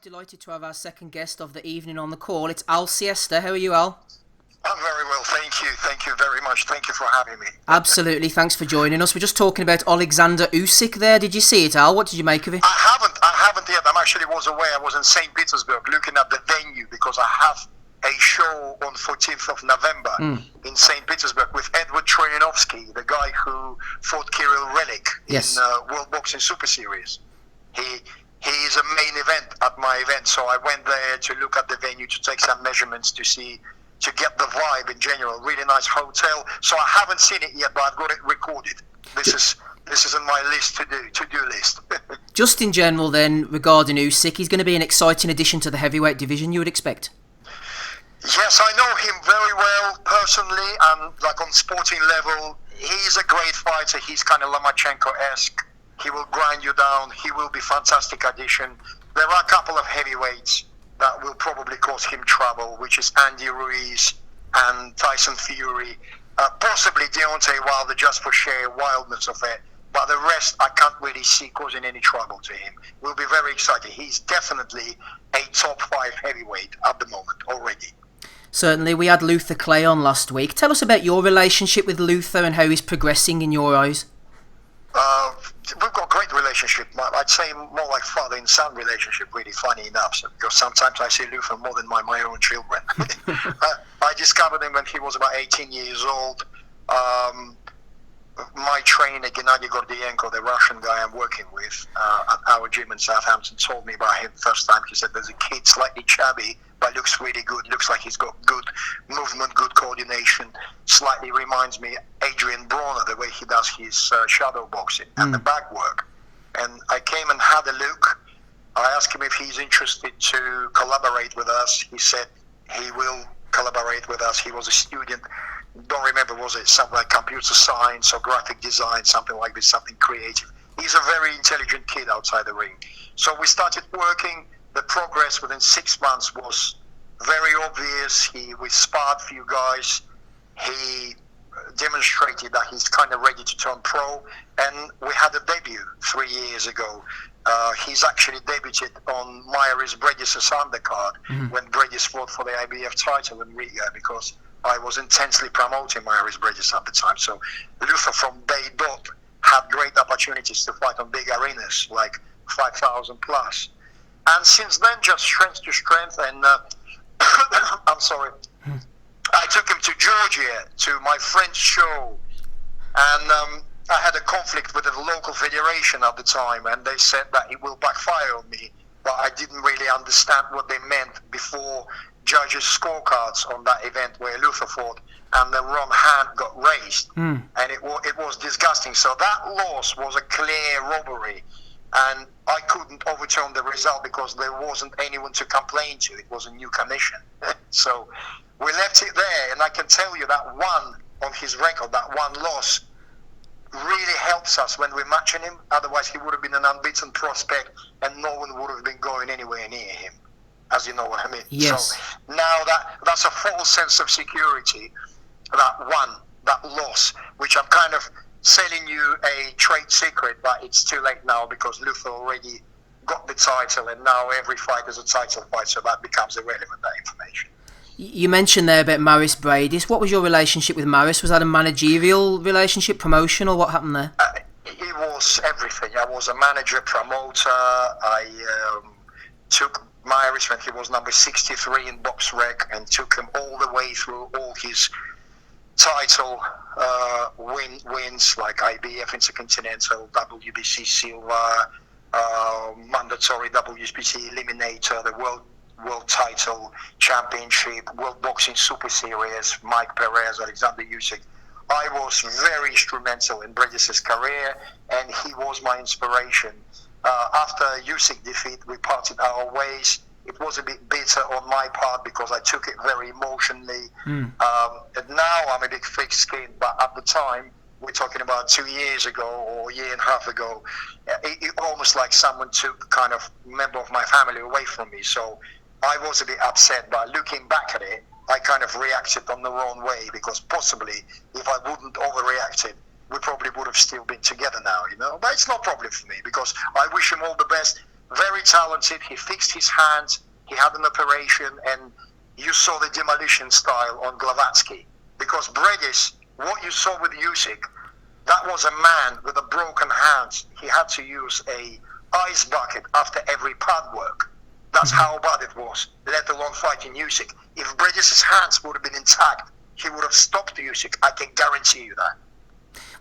Delighted to have our second guest of the evening on the call. It's Al Siesta. How are you, Al? I'm very well, thank you. Thank you very much. Thank you for having me. Absolutely, thanks for joining us. We're just talking about Alexander Usyk there. Did you see it, Al? What did you make of it? I haven't yet. I actually was away. I was in St. Petersburg looking at the venue because I have a show on 14th of November in St. Petersburg with Edward Troyanovsky, the guy who fought Kirill Relik in World Boxing Super Series. He is a main event at my event, so I went there to look at the venue, to take some measurements, to get the vibe in general. Really nice hotel. So I haven't seen it yet, but I've got it recorded. This is in my to-do list. Just in general then, regarding Usyk, he's going to be an exciting addition to the heavyweight division, you would expect? Yes, I know him very well personally, and like on sporting level, he's a great fighter. He's kind of Lomachenko-esque. He will grind you down. He will be fantastic addition. There are a couple of heavyweights that will probably cause him trouble, which is Andy Ruiz and Tyson Fury. Possibly Deontay Wilder, just for sheer wildness of it. But the rest, I can't really see causing any trouble to him. We'll be very excited. He's definitely a top 5 heavyweight at the moment already. Certainly. We had Luther Clay on last week. Tell us about your relationship with Luther and how he's progressing in your eyes. We've got a great relationship. I'd say more like father and son relationship, really funny enough, because sometimes I see Luther more than my own children. I discovered him when he was about 18 years old. My trainer, Gennady Gordienko, the Russian guy I'm working with at our gym in Southampton, told me about him the first time. He said there's a kid, slightly chubby, but looks really good. Looks like he's got good movement, good coordination. Slightly reminds me Adrian Bronner, the way he does his shadow boxing and the back work. And I came and had a look. I asked him if he's interested to collaborate with us. He said he will collaborate with us. He was a student. Don't remember, was it something like computer science or graphic design, something like this, something creative. He's a very intelligent kid outside the ring. So we started working. The progress within 6 months was very obvious. We sparred a few guys. He demonstrated that he's kind of ready to turn pro. And we had a debut 3 years ago. He's actually debuted on Mairis Briedis' undercard when Briedis fought for the IBF title in Riga, because I was intensely promoting Mairis Briedis at the time. So Luther from day dot had great opportunities to fight on big arenas, like 5,000 plus. And since then, just strength to strength. And I'm sorry, I took him to Georgia to my friend's show, and I had a conflict with the local federation at the time, and they said that it will backfire on me. But I didn't really understand what they meant before judges' scorecards on that event where Luther fought, and the wrong hand got raised, and it was disgusting. So that loss was a clear robbery, and I couldn't overturn the result because there wasn't anyone to complain to. It was a new commission. So we left it there, and I can tell you that one on his record, that one loss, really helps us when we're matching him. Otherwise, he would have been an unbeaten prospect, and no one would have been going anywhere near him, as you know what I mean. Yes. So now that's a false sense of security, that loss, which I'm kind of selling you a trade secret, but it's too late now because Luther already got the title, and now every fight is a title fight, so that becomes irrelevant, that information. You mentioned there about Mairis Briedis. What was your relationship with Mairis? Was that a managerial relationship, promotion, or what happened there? It was everything. I was a manager, promoter. I took Mairis when he was number 63 in BoxRec and took him all the way through all his title wins, like IBF Intercontinental, WBC Silver, mandatory WBC Eliminator, the World Title Championship, World Boxing Super Series, Mike Perez, Alexander Usyk. I was very instrumental in Briedis' career, and he was my inspiration. After Usyk defeat, we parted our ways. It was a bit bitter on my part because I took it very emotionally. And now I'm a big thick-skinned, but at the time, we're talking about 2 years ago or a year and a half ago, it almost like someone took kind of member of my family away from me. So I was a bit upset, but looking back at it, I kind of reacted on the wrong way, because possibly if I wouldn't overreacted, we probably would have still been together now, you know. But it's no problem for me, because I wish him all the best. very talented. He fixed his hands. He had an operation, and you saw the demolition style on Glavatsky. Because Briedis, what you saw with Usyk, that was a man with a broken hand. He had to use a ice bucket after every pad work. That's how bad it was, let alone fighting Usyk. If Briedis' hands would have been intact, he would have stopped Usyk. I can guarantee you that.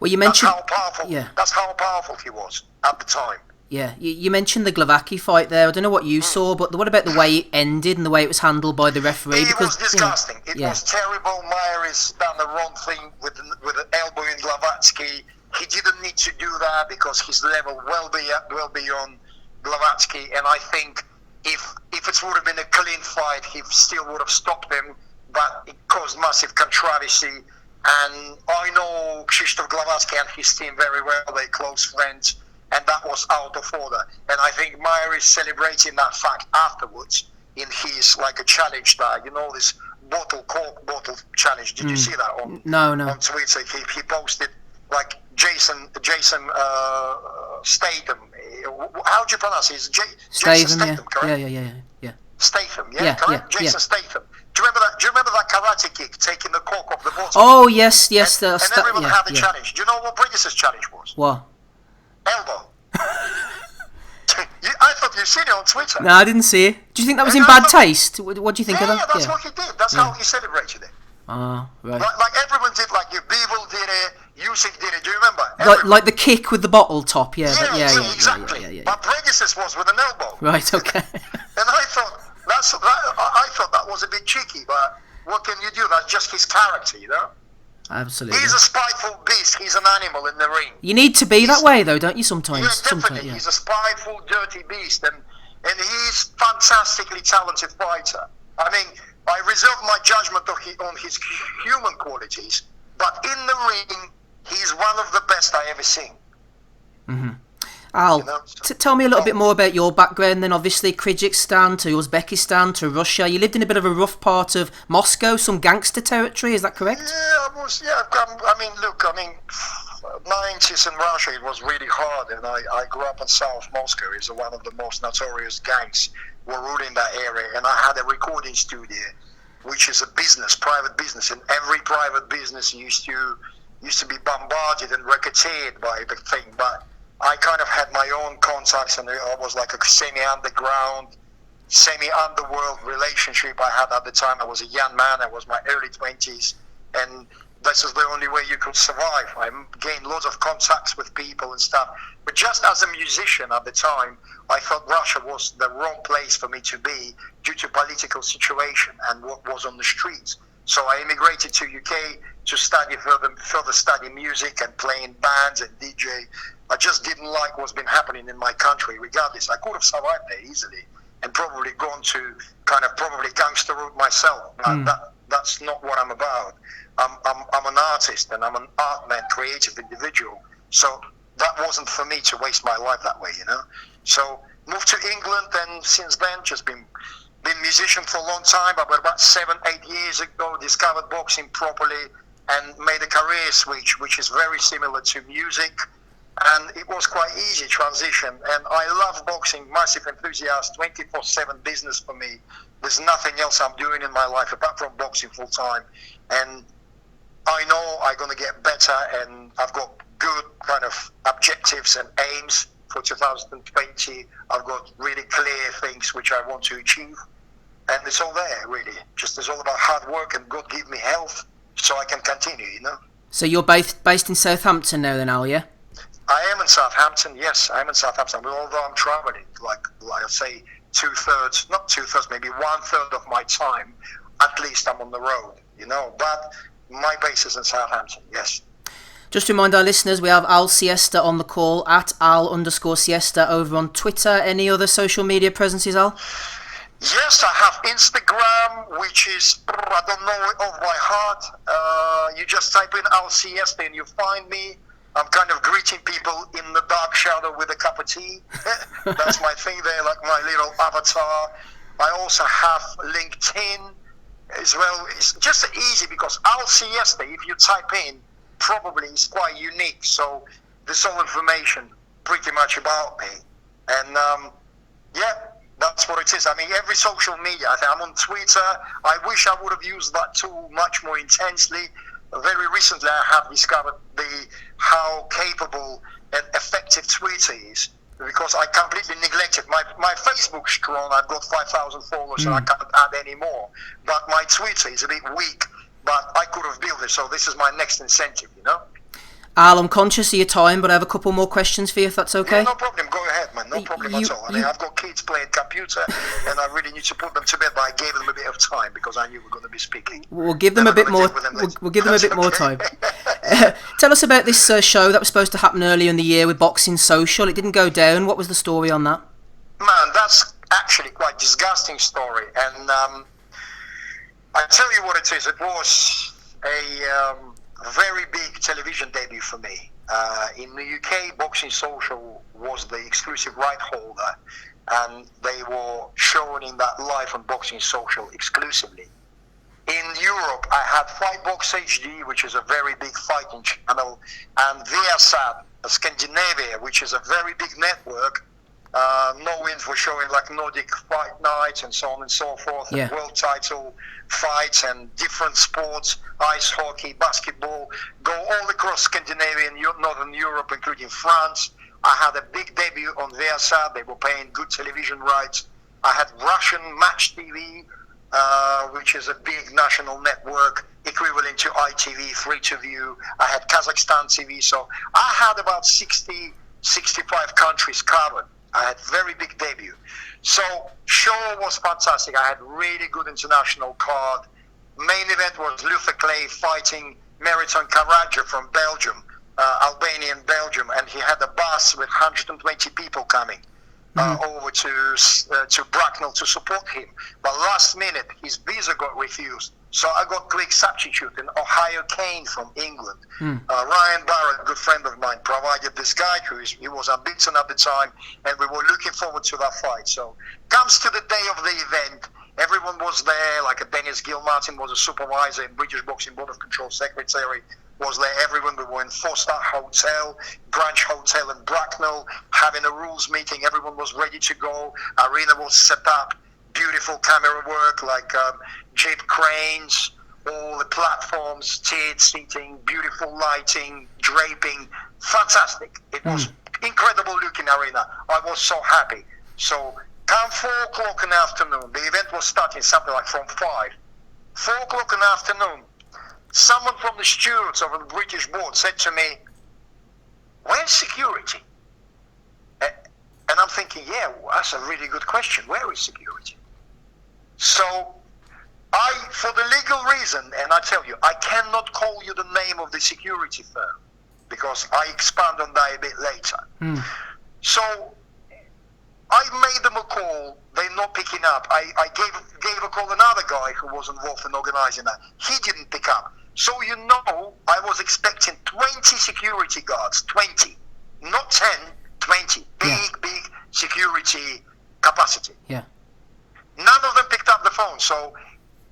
Well, you mentioned That's how powerful he was at the time. Yeah, you mentioned the Glavatsky fight there. I don't know what you saw, but what about the way it ended and the way it was handled by the referee? It was disgusting. It was terrible. Mairis done the wrong thing with an elbow in Glavatsky. He didn't need to do that because his level well beyond Glavatsky. And I think if it would have been a clean fight, he still would have stopped him. But it caused massive controversy. And I know Krzysztof Glavatsky and his team very well. They're close friends. And that was out of order. And I think Mairis celebrating that fact afterwards in his, like, a challenge that, this Coke bottle challenge. Did you see that on Twitter? He posted, like, Jason Statham. How do you pronounce it? Jason Statham, correct? Yeah. Statham, correct? Jason Statham. Do you remember that karate kick, taking the cork off the bottle? Oh, yes. And everyone had the challenge. Do you know what Briedis' challenge was? What? Elbow. I thought you'd seen it on Twitter. No, I didn't see it. Do you think that was in bad taste? What do you think of that? Yeah, that's what he did. That's how he celebrated it. Ah, right. Like everyone did, like Beeble did it, Usyk did it. Do you remember? Like the kick with the bottle top, yeah. Exactly. But Briedis' was with an elbow. Right, okay. And I thought that was a bit cheeky, but what can you do? That's just his character, Absolutely. He's a spiteful beast. He's an animal in the ring. You need to be that way, though, don't you? Sometimes. Yeah, definitely. He's a spiteful, dirty beast, and he's fantastically talented fighter. I mean, I reserve my judgment on his human qualities, but in the ring, he's one of the best I ever seen. Mm-hmm. Al, tell me a little bit more about your background then. Obviously, Kyrgyzstan to Uzbekistan to Russia. You lived in a bit of a rough part of Moscow, some gangster territory, is that correct? Yeah, I mean, look, 90s in Russia, it was really hard, and I grew up in South Moscow. It's one of the most notorious gangs were ruling that area, and I had a recording studio, which is a private business, and every private business used to be bombarded and racketeered by the thing, but I kind of had my own contacts, and I was like a semi-underground, semi-underworld relationship I had at the time. I was a young man. I was my early 20s, and this is the only way you could survive. I gained lots of contacts with people and stuff. But just as a musician at the time, I thought Russia was the wrong place for me to be due to political situation and what was on the streets. So I immigrated to UK to study further study music and playing bands and DJ. I just didn't like what's been happening in my country. Regardless, I could have survived there easily and probably gone to probably gangster route myself. But that's not what I'm about. I'm an artist, and I'm an art man, creative individual. So that wasn't for me to waste my life that way, So moved to England, and since then just been musician for a long time. But about 7-8 years ago, discovered boxing properly and made a career switch, which is very similar to music. And it was quite easy transition. And I love boxing, massive enthusiast, 24/7 business for me. There's nothing else I'm doing in my life apart from boxing full time. And I know I'm going to get better, and I've got good kind of objectives and aims for 2020. I've got really clear things which I want to achieve. And it's all there, really. Just it's all about hard work, and God give me health so I can continue, So you're based in Southampton now then, Al, yeah? I am in Southampton, yes. I am in Southampton. Although I'm travelling, like I say, not two-thirds, maybe 1/3 of my time, at least I'm on the road, But my base is in Southampton, yes. Just to remind our listeners, we have Al Siesta on the call, at Al_Siesta over on Twitter. Any other social media presences, Al? Yes, I have Instagram, which is, I don't know it off by heart. You just type in Al Siesta and you find me. I'm kind of greeting people in the dark shadow with a cup of tea. That's my thing there, like my little avatar. I also have LinkedIn as well. It's just easy because Al Siesta, if you type in, probably is quite unique. So there's all information pretty much about me. And Yeah, that's what it is. I mean, every social media. I'm on Twitter. I wish I would have used that tool much more intensely. Very recently, I have discovered how capable and effective Twitter is, because I completely neglected my Facebook's strong. I've got 5,000 followers, and I can't add any more. But my Twitter is a bit weak. But I could have built it, so this is my next incentive, Al, I'm conscious of your time, but I have a couple more questions for you, if that's okay. Yeah, no problem. Go ahead, man. No problem at all. I mean, I've got kids playing computer, and I really need to put them to bed. But I gave them a bit of time because I knew we were going to be speaking. We'll give them a bit more. We'll give them a bit more time. Tell us about this show that was supposed to happen earlier in the year with Boxing Social. It didn't go down. What was the story on that? Man, that's actually quite disgusting story, and I tell you what it is. It was a very big television debut for me. In the UK, Boxing Social was the exclusive right holder, and they were showing that live on Boxing Social exclusively. In Europe, I had Fightbox HD, which is a very big fighting channel, and Viasat, Scandinavia, which is a very big network. Norwins were showing like Nordic fight nights and so on and so forth, and world title fights and different sports, ice hockey, basketball, go all across Scandinavia and Northern Europe, including France. I had a big debut on Viasat. They were paying good television rights. I had Russian Match TV, which is a big national network equivalent to ITV, Free to View. I had Kazakhstan TV. So I had about 60, 65 countries covered. I had very big debut. So show was fantastic. I had really good international card. Main event was Luther Clay fighting Meriton Karaja from Belgium, Albanian Belgium, and he had a bus with 120 people coming over to Bracknell to support him. But last minute, his visa got refused. So I got quick substitute in Ohio Kane from England. Ryan Barrett, a good friend of mine, provided this guy he was unbeaten at the time, and we were looking forward to that fight. So comes to the day of the event, everyone was there, like Dennis Gilmartin was a supervisor in British Boxing Board of Control Secretary, was there. Everyone, we were in 4-star hotel, Branch Hotel in Bracknell, having a rules meeting. Everyone was ready to go. Arena was set up. Beautiful camera work, like jet cranes, all the platforms, tiered seating, beautiful lighting, draping, fantastic. It was incredible looking arena. I was so happy. So come 4 o'clock in the afternoon, the event was starting something like from 5. 4 o'clock in the afternoon, someone from the stewards of the British board said to me, "Where's security?" And I'm thinking, yeah, that's a really good question. Where is security? So for the legal reason, and I tell you, I cannot call you the name of the security firm because I expand on that a bit later. So I made them a call. They're not picking up. I gave a call another guy who was involved in organizing that. He didn't pick up. So I was expecting 20 security guards, 20, not 10, 20. Big security capacity. Yeah. None of them picked up the phone, so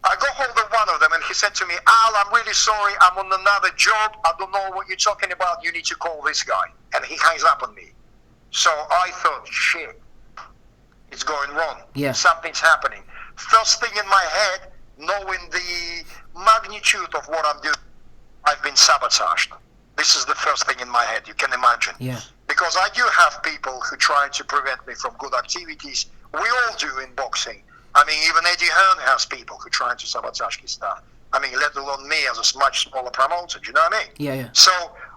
I got hold of one of them, and he said to me, "Al, I'm really sorry, I'm on another job, I don't know what you're talking about, you need to call this guy." And he hangs up on me. So I thought, shit, it's going wrong. Yeah. Something's happening. First thing in my head, knowing the magnitude of what I'm doing, I've been sabotaged. This is the first thing in my head, you can imagine. Yeah. Because I do have people who try to prevent me from good activities. We all do in boxing. I mean, even Eddie Hearn has people who try to sabotage his stuff. I mean, let alone me as a much smaller promoter, do you know what I mean? Yeah. So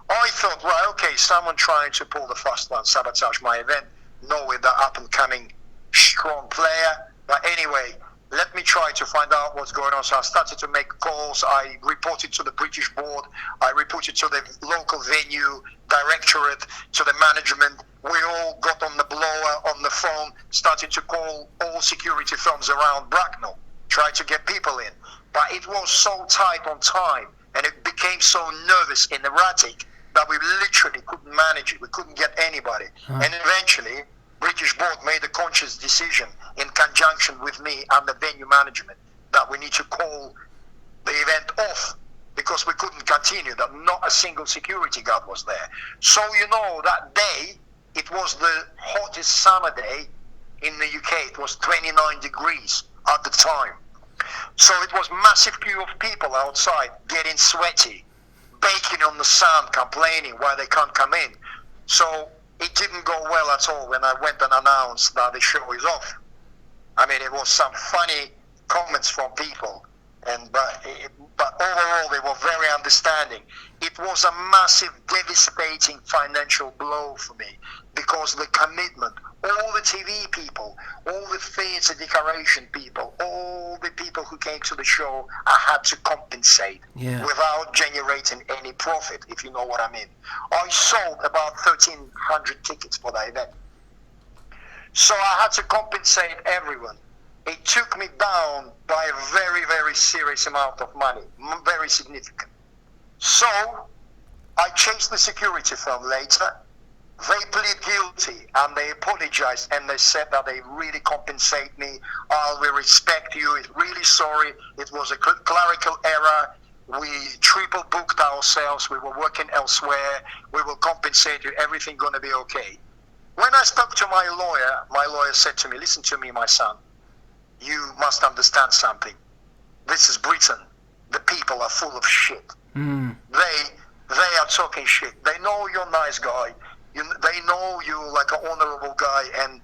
I thought, right, okay, someone trying to pull the fast one, sabotage my event, knowing that up-and-coming strong player. But anyway, let me try to find out what's going on. So I started to make calls. I reported to the British board. I reported to the local venue directorate, to the management. We all got on the blower, on the phone, started to call all security firms around Bracknell, try to get people in. But it was so tight on time, and it became so nervous and erratic that we literally couldn't manage it. We couldn't get anybody. And eventually, British board made a conscious decision in conjunction with me and the venue management that we need to call the event off because we couldn't continue, that not a single security guard was there. So, that day, it was the hottest summer day in the UK. It was 29 degrees at the time. So it was massive queue of people outside, getting sweaty, baking on the sun, complaining why they can't come in. So it didn't go well at all when I went and announced that the show is off. I mean, it was some funny comments from people, but overall they were very understanding. It was a massive, devastating financial blow for me because the commitment, all the TV people, all the theatre decoration people, all the people who came to the show, I had to compensate without generating any profit, if you know what I mean. I sold about 1,300 tickets for that event. So I had to compensate everyone. It took me down by a very, very serious amount of money, very significant. So I chased the security firm later. They plead guilty and they apologized and they said that they really compensate me. We respect you. It's really sorry. It was a clerical error. We triple booked ourselves. We were working elsewhere. We will compensate you. Everything going to be okay. When I spoke to my lawyer said to me, listen to me, my son. You must understand something. This is Britain. The people are full of shit. They are talking shit. They know you're a nice guy. They know you like an honourable guy and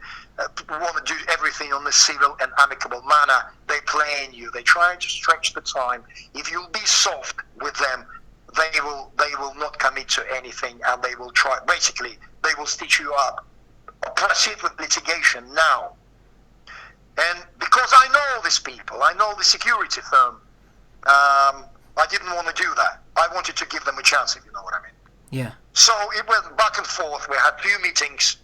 want to do everything on a civil and amicable manner. They playing you. They try to stretch the time. If you'll be soft with them, they will not commit to anything and they will try. Basically, they will stitch you up. Proceed with litigation now. And because I know these people, I know the security firm, I didn't want to do that. I wanted to give them a chance, if you know what I mean. Yeah. So it went back and forth. We had few meetings.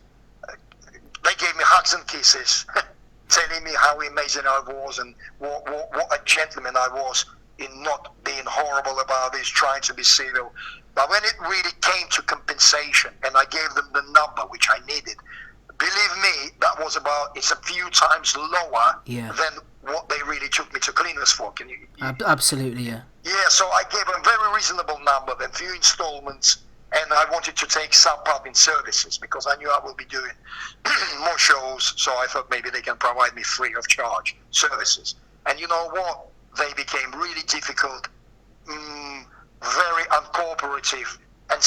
They gave me hugs and kisses, telling me how amazing I was and what a gentleman I was in not being horrible about this, trying to be civil. But when it really came to compensation, and I gave them the number which I needed, believe me, that was it's a few times lower than what they really took me to cleaners for. Can you? Absolutely, yeah. Yeah, so I gave them a very reasonable number, then few installments, and I wanted to take some part in services because I knew I will be doing more shows, so I thought maybe they can provide me free of charge services. And you know what? They became really difficult, very uncooperative, and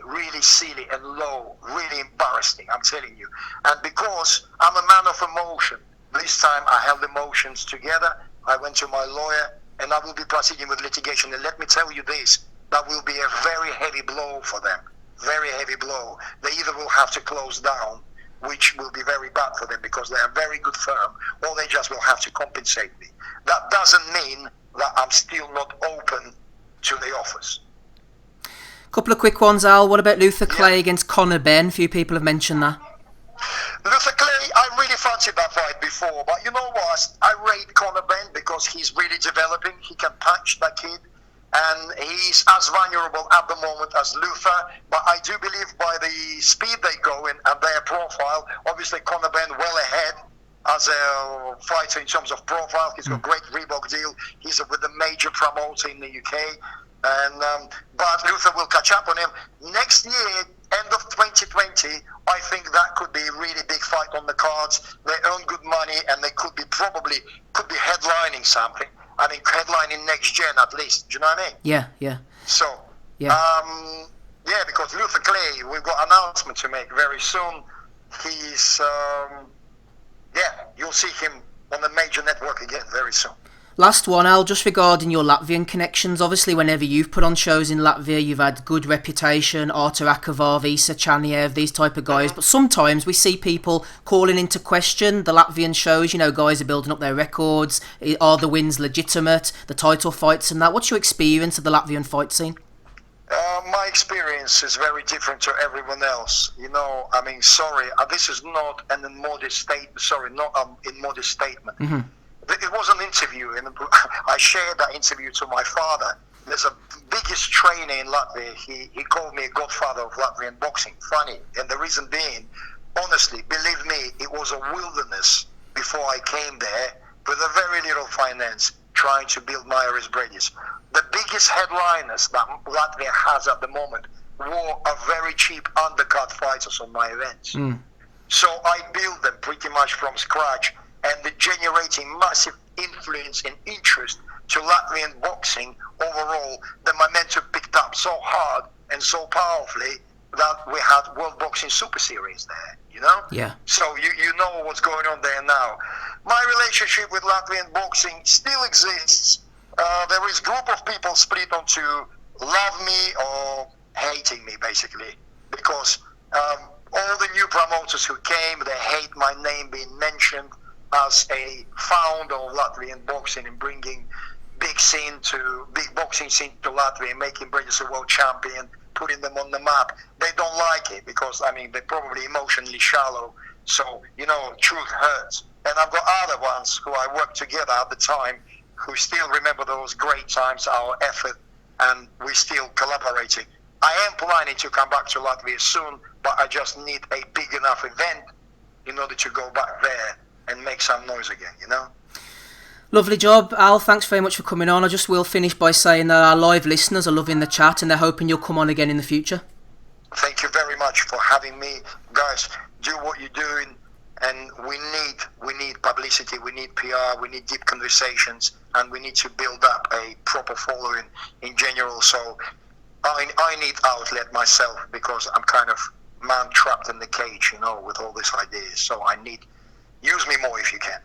really silly and low, really embarrassing, I'm telling you. And because I'm a man of emotion, this time I held emotions together. I went to my lawyer, and I will be proceeding with litigation. And let me tell you this, that will be a very heavy blow for them, very heavy blow. They either will have to close down, which will be very bad for them because they are a very good firm, or they just will have to compensate me. That doesn't mean that I'm still not open to the offers. Couple of quick ones, Al. What about Luther Clay against Conor Benn? A few people have mentioned that. Luther Clay, I really fancied that fight before, but you know what? I rate Conor Benn because he's really developing. He can punch that kid, and he's as vulnerable at the moment as Luther. But I do believe by the speed they go in and their profile, obviously Conor Benn well ahead as a fighter in terms of profile. He's got a great Reebok deal. He's with a major promoter in the UK. But Luther will catch up on him next year, end of 2020. I think that could be a really big fight on the cards. They earn good money, and they could be headlining something. I mean, headlining next gen at least. Do you know what I mean? Yeah. So, because Luther Clay, we've got an announcement to make very soon. He's, you'll see him on a major network again very soon. Last one, Al, just regarding your Latvian connections. Obviously, whenever you've put on shows in Latvia, you've had good reputation, Artur Akavar, Isa Chaniev, these type of guys. But sometimes we see people calling into question the Latvian shows. You know, guys are building up their records. Are the wins legitimate? The title fights and that. What's your experience of the Latvian fight scene? My experience is very different to everyone else. You know, I mean, sorry, this is not an immodest statement. Sorry, not an immodest statement. Mm-hmm. It was an interview, and I shared that interview to my father. There's a biggest trainer in Latvia. He called me a godfather of Latvian boxing. Funny. And the reason being, honestly, believe me, it was a wilderness before I came there with a very little finance trying to build Mairis Briedis. The biggest headliners that Latvia has at the moment are very cheap undercut fighters on my events. So I built them pretty much from scratch, and they're generating massive influence and interest to Latvian boxing overall. The momentum picked up so hard and so powerfully that we had World Boxing Super Series there, you know? Yeah. So you know what's going on there now. My relationship with Latvian boxing still exists. There is a group of people split onto love me or hating me, basically, because all the new promoters who came, they hate my name being mentioned as a founder of Latvian boxing and bringing big boxing scene to Latvia, making Briedis a world champion, putting them on the map. They don't like it because, I mean, they're probably emotionally shallow. So, you know, truth hurts. And I've got other ones who I worked together at the time who still remember those great times, our effort, and we're still collaborating. I am planning to come back to Latvia soon, but I just need a big enough event in order to go back there and make some noise again, you know? Lovely job, Al. Thanks very much for coming on. I just will finish by saying that our live listeners are loving the chat and they're hoping you'll come on again in the future. Thank you very much for having me. Guys, do what you're doing, and we need publicity, we need PR, we need deep conversations, and we need to build up a proper following in general. So I need outlet myself because I'm kind of man trapped in the cage, you know, with all these ideas. So use me more if you can.